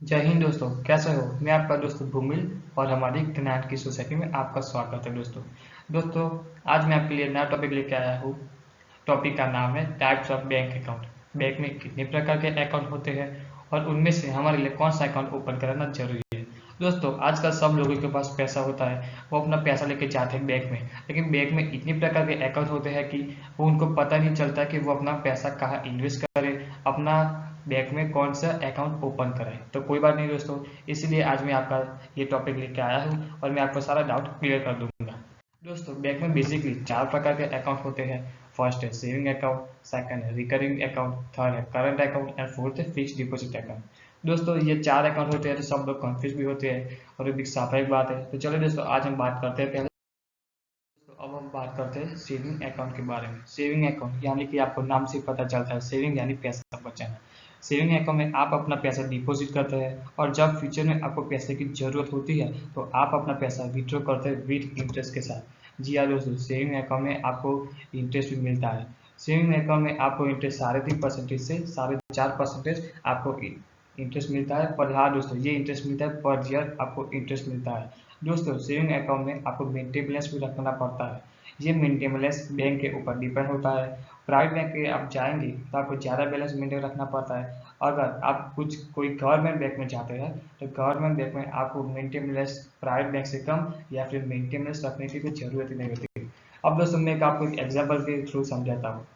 जय हिंद दोस्तों, कैसे हो। मैं आपका दोस्त भूमिल और हमारी ज्ञान की सोसाइटी में आपका स्वागत है। दोस्तों आज मैं आपके लिए नया टॉपिक लेके आया हूँ। टॉपिक का नाम है types of bank account. Bank में कितने प्रकार के अकाउंट होते हैं और उनमें से हमारे लिए कौन सा अकाउंट ओपन कराना जरूरी है। दोस्तों आजकल सब लोगों के पास पैसा होता है, वो अपना पैसा लेके जाते हैं बैंक में, लेकिन बैंक में इतनी प्रकार के अकाउंट होते हैं कि वो उनको पता नहीं चलता कि वो अपना पैसा कहाँ इन्वेस्ट करे, अपना बैंक में कौन सा अकाउंट ओपन करें। तो कोई बात नहीं दोस्तों, इसलिए आज मैं आपका ये टॉपिक लेके आया हूँ और मैं आपको सारा डाउट क्लियर कर दूंगा। दोस्तों बैंक में बेसिकली चार प्रकार के अकाउंट होते हैं। फर्स्ट है सेविंग अकाउंट, सेकंड है रिकरिंग अकाउंट, थर्ड है करंट अकाउंट एंड फोर्थ है फिक्स डिपॉजिट अकाउंट। दोस्तों ये चार अकाउंट होते हैं तो सब लोग कंफ्यूज भी होते हैं और ये भी स्वाभाविक बात है। तो चलो दोस्तों आज हम बात करते हैं पहले। तो अब हम बात करते हैं सेविंग अकाउंट के बारे में। सेविंग अकाउंट यानी कि आपको नाम से पता चलता है, सेविंग यानी पैसा बचाना। सेविंग अकाउंट में आप अपना पैसा डिपॉजिट करते हैं और जब फ्यूचर में आपको पैसे की जरूरत होती है तो आप अपना पैसा विड्रॉ करते हैं विद इंटरेस्ट के साथ। जी हाँ दोस्तों, सेविंग अकाउंट में आपको इंटरेस्ट भी मिलता है। सेविंग अकाउंट में आपको इंटरेस्ट 3.5% से 4.5% आपको इंटरेस्ट मिलता है। पर हाँ दोस्तों, ये इंटरेस्ट मिलता है पर ईयर, आपको इंटरेस्ट मिलता है। दोस्तों सेविंग अकाउंट में आपको मेंटेन बैलेंस भी रखना पड़ता है। ये मेंटेन बैलेंस बैंक के ऊपर डिपेंड होता है। प्राइवेट बैंक के आप जाएंगे तो आपको ज़्यादा बैलेंस मेंटेन रखना पड़ता है। अगर आप कोई गवर्नमेंट बैंक में जाते हैं तो गवर्नमेंट बैंक में आपको मेंटेन बैलेंस प्राइवेट बैंक से कम या फिर मेंटेन बैलेंस रखने की कोई जरूरत ही नहीं होती। अब दोस्तों मैं आपको एक एग्जाम्पल के थ्रू समझाता हूँ।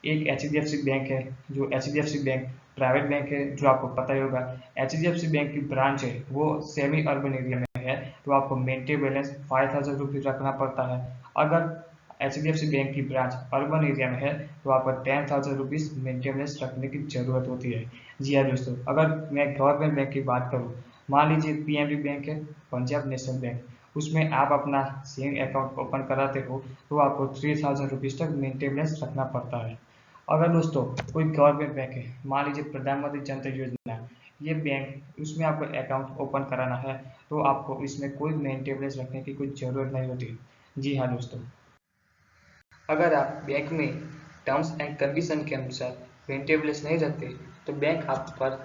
एक एच बैंक है, जो एच बैंक प्राइवेट बैंक है, जो आपको पता ही होगा। एच बैंक की ब्रांच है वो सेमी अर्बन एरिया में है, तो आपको मेंटेन बैलेंस 5,000 रुपीज रखना पड़ता है। अगर एच बैंक की ब्रांच अर्बन एरिया में है तो आपको 10,000 रुपीज मेंटेन बैलेंस रखने की जरूरत होती है। जी हाँ दोस्तों, अगर मैं गवर्नमेंट बैंक की बात करूँ, मान लीजिए पीएनबी बैंक है, पंजाब नेशनल बैंक, उसमें आप अपना सेविंग अकाउंट ओपन कराते हो तो आपको 3,000 रुपीज तक मेंटेन बैलेंस रखना पड़ता है। अगर दोस्तों कोई गवर्नमेंट बैंक है, मान लीजिए प्रधानमंत्री जन धन योजना, ये बैंक, उसमें आपको अकाउंट ओपन कराना है तो आपको इसमें कोई मेंटेनेंस रखने की कोई जरूरत नहीं होती। जी हाँ दोस्तों, अगर आप बैंक में टर्म्स एंड कंडीशन के अनुसार मेंटेनेंस नहीं रखते तो बैंक आप पर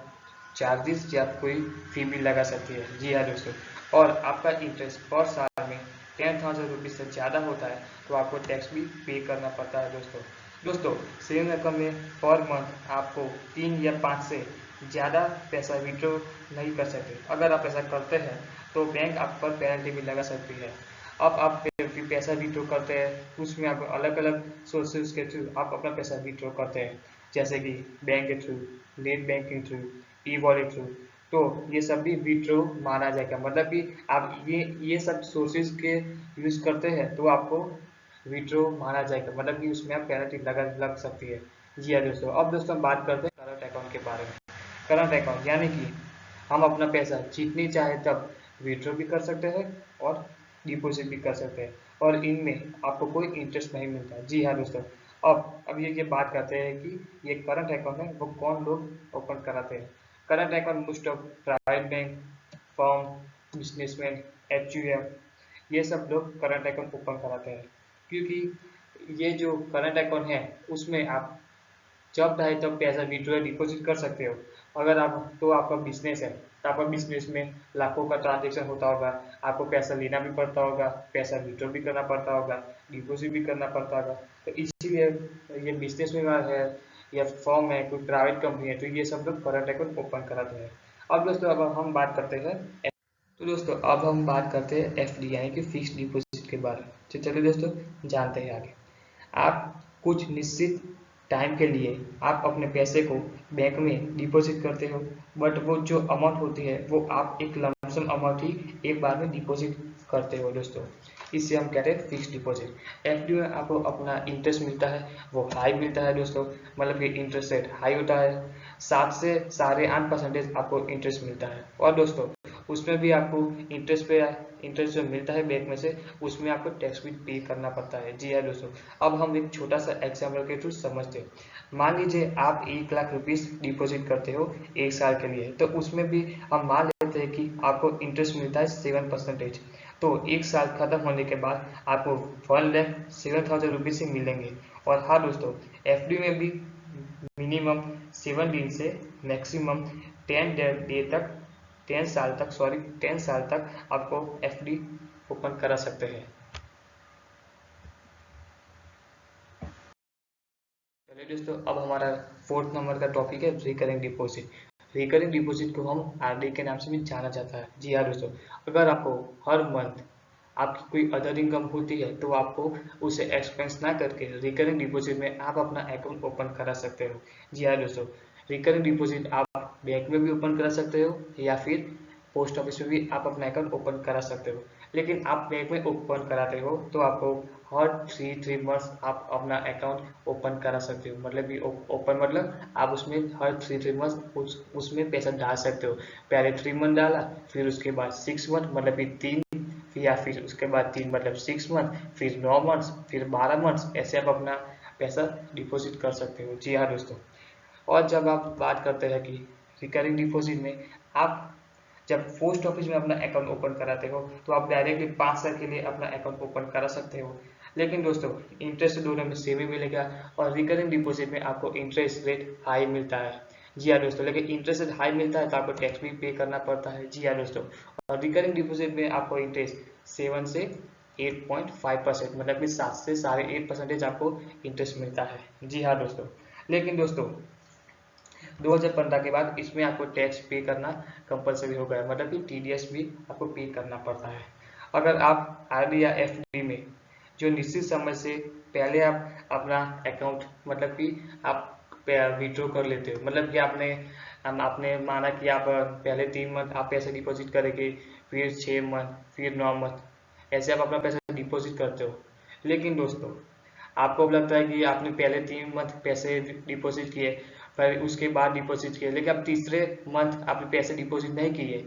चार्जेस या कोई फी भी लगा सकती है। जी हाँ दोस्तों, और आपका इंटरेस्ट पर साल में 10,000 रुपीज से ज़्यादा होता है तो आपको टैक्स भी पे करना पड़ता है। दोस्तों सेविंग अकाउंट में पर मंथ आपको 3 या 5 से ज़्यादा पैसा विड्रॉ नहीं कर सकते। अगर आप ऐसा करते हैं तो बैंक आप पर पेनल्टी भी लगा सकती है। अब आप पैसा विड्रॉ करते हैं, उसमें आप अलग अलग सोर्सेज के थ्रू आप अपना पैसा विड्रॉ करते हैं, जैसे कि बैंक के through, net banking through, e wallet through. तो ये सब भी विड्रॉ माना जाएगा, मतलब कि आप ये सब सोर्सेज के यूज करते हैं तो आपको विड्रॉ माना जाएगा, मतलब कि उसमें आप पेनल्टी लग सकती है। जी हाँ दोस्तों, अब दोस्तों हम बात करते हैं करंट अकाउंट के बारे में। करंट अकाउंट यानी कि हम अपना पैसा जितनी चाहे तब विड्रॉ भी कर सकते हैं और डिपॉजिट भी कर सकते हैं और इनमें आपको कोई इंटरेस्ट नहीं मिलता। जी हाँ दोस्तों, अब ये बात करते हैं कि ये करंट अकाउंट है वो कौन लोग ओपन कराते हैं। Current account most of private bank, firm, businessman, एचयूएम, ये सब लोग करंट अकाउंट ओपन कराते हैं, क्योंकि ये जो करंट अकाउंट है उसमें आप जब चाहे तब पैसा विड्रॉ डिपॉजिट कर सकते हो। अगर आप तो आपका बिजनेस है तो आपका बिजनेस में लाखों का ट्रांजेक्शन होता होगा, आपको पैसा लेना भी पड़ता होगा, पैसा विड्रॉ भी करना पड़ता होगा, डिपॉजिट भी करना पड़ता होगा। तो इसीलिए ये बिजनेस में है या फॉर्म है, कोई प्राइवेट कंपनी है, तो ये सब लोग करंट अकाउंट ओपन कराते हैं। अब दोस्तों अब हम बात करते हैं, तो दोस्तों अब हम बात करते हैं एफडी यानी कि फिक्स्ड डिपॉजिट के बारे में। तो चलिए दोस्तों जानते हैं आगे। आप कुछ निश्चित टाइम के लिए आप अपने पैसे को बैंक में डिपॉजिट करते हो, बट वो जो अमाउंट होती है वो आप एक लमसम अमाउंट ही एक बार में डिपॉजिट करते हो दोस्तों। इससे हम कहते हैं फिक्स डिपॉजिट। एफडी में आपको अपना इंटरेस्ट मिलता है, वो हाई मिलता है दोस्तों, मतलब कि इंटरेस्ट रेट हाई होता है। 7 से 8.5% आपको इंटरेस्ट मिलता है और दोस्तों उसमें भी आपको इंटरेस्ट जो मिलता है बैंक में से, उसमें आपको टैक्स भी पे करना पड़ता है। जी हाँ दोस्तों, अब हम एक छोटा सा एग्जाम्पल के थ्रू समझते हैं। मान लीजिए आप 1,00,000 रुपीज डिपॉजिट करते हो 1 साल के लिए, तो उसमें भी हम मान लेते हैं कि आपको इंटरेस्ट मिलता है 7%। तो 1 साल खत्म होने के बाद आपको 1,07,000 रुपीज ही मिलेंगे। और हाँ दोस्तों, एफडी में भी मिनिमम 7 दिन से मैक्सिमम 10 साल तक आपको FD ओपन करा सकते हैं। चलिए दोस्तों, अब हमारा 4th नंबर का टॉपिक है रिकरिंग डिपॉजिट। रिकरिंग डिपॉजिट को हम RD के नाम से भी जाना जाता है। जी हाँ दोस्तों, अगर आपको हर मंथ आपकी कोई अदर इनकम होती है तो आपको उसे एक्सपेंस ना करके रिकरिंग डिपॉजिट में आप अपना अकाउंट ओपन करा सकते हो। जी हाँ दोस्तों, रिकरिंग डिपॉजिट आप बैंक में भी ओपन करा सकते हो या फिर पोस्ट ऑफिस में भी आप अपना अकाउंट ओपन करा सकते हो। लेकिन आप बैंक में ओपन कराते हो तो आपको हर 3 मंथ्स आप अपना अकाउंट ओपन करा सकते हो। मतलब कि ओपन मतलब आप उसमें हर 3 मंथ्स उसमें पैसा डाल सकते हो। पहले 3 मंथ डाला, फिर उसके बाद 6 मंथ मतलब कि 3, या फिर उसके बाद 3 मतलब 6 मंथ, फिर 9 मंथ्स, फिर 12 मंथ्स, ऐसे आप अपना पैसा डिपॉजिट कर सकते हो। जी हाँ दोस्तों, और जब आप बात करते हैं कि रिकरिंग डिपॉजिट में आप जब पोस्ट ऑफिस में अपना अकाउंट ओपन कराते हो तो आप डायरेक्टली 5 साल के लिए अपना अकाउंट ओपन करा सकते हो। लेकिन दोस्तों, इंटरेस्ट दोनों में सेम ही मिलेगा और रिकरिंग डिपॉजिट में आपको इंटरेस्ट रेट हाई मिलता है। जी हाँ दोस्तों, लेकिन इंटरेस्ट रेट हाई मिलता है तो आपको टैक्स भी पे करना पड़ता है। जी हाँ दोस्तों, और रिकरिंग डिपॉजिट में आपको इंटरेस्ट 7 से 8.5% मतलब कि 7 से 8.5% आपको इंटरेस्ट मिलता है। जी हाँ दोस्तों, लेकिन दोस्तों 2015 के बाद इसमें आपको टैक्स पे करना कंपलसरी हो गया, मतलब कि TDS भी आपको पे करना पड़ता है। अगर आप RD या FD में जो निश्चित समय से पहले आप अपना अकाउंट मतलब कि आप विड्रॉ कर लेते हो, मतलब कि आपने माना कि आप पहले 3 मंथ आप पैसे डिपॉजिट करेंगे, फिर 6 मंथ, फिर 9 मंथ, ऐसे आप अपना पैसा डिपॉजिट करते हो। लेकिन दोस्तों, आपको अब लगता है कि आपने पहले 3 मंथ पैसे डिपॉजिट किए, पर उसके बाद डिपॉजिट किए, लेकिन अब तीसरे मंथ आपने पैसे डिपॉजिट नहीं किए,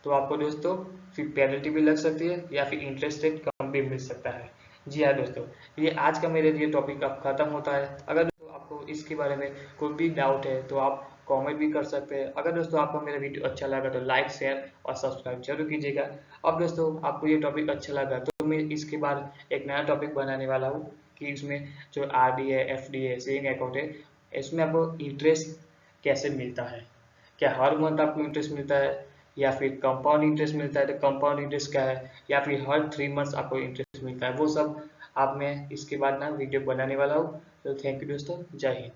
तो आपको दोस्तों फिर पेनल्टी भी लग सकती है या फिर इंटरेस्ट रेट कम भी मिल सकता है। जी हाँ दोस्तों, ये आज का मेरे लिए टॉपिक अब खत्म होता है। अगर दोस्तों आपको इसके बारे में कोई भी डाउट है तो आप कमेंट भी कर सकते हैं। अगर दोस्तों आपको मेरा वीडियो अच्छा लगा तो लाइक, शेयर और सब्सक्राइब जरूर कीजिएगा। अब दोस्तों आपको ये टॉपिक अच्छा लगा तो मैं इसके बाद एक नया टॉपिक बनाने वाला हूँ कि इसमें जो RD है, FD है, सेविंग अकाउंट है, इसमें आपको इंटरेस्ट कैसे मिलता है, क्या हर मंथ आपको इंटरेस्ट मिलता है या फिर कंपाउंड इंटरेस्ट मिलता है, तो कंपाउंड इंटरेस्ट क्या है, या फिर हर 3 मंथ्स आपको इंटरेस्ट मिलता है, वो सब आप मैं इसके बाद ना वीडियो बनाने वाला हूँ। तो थैंक यू दोस्तों, जय हिंद।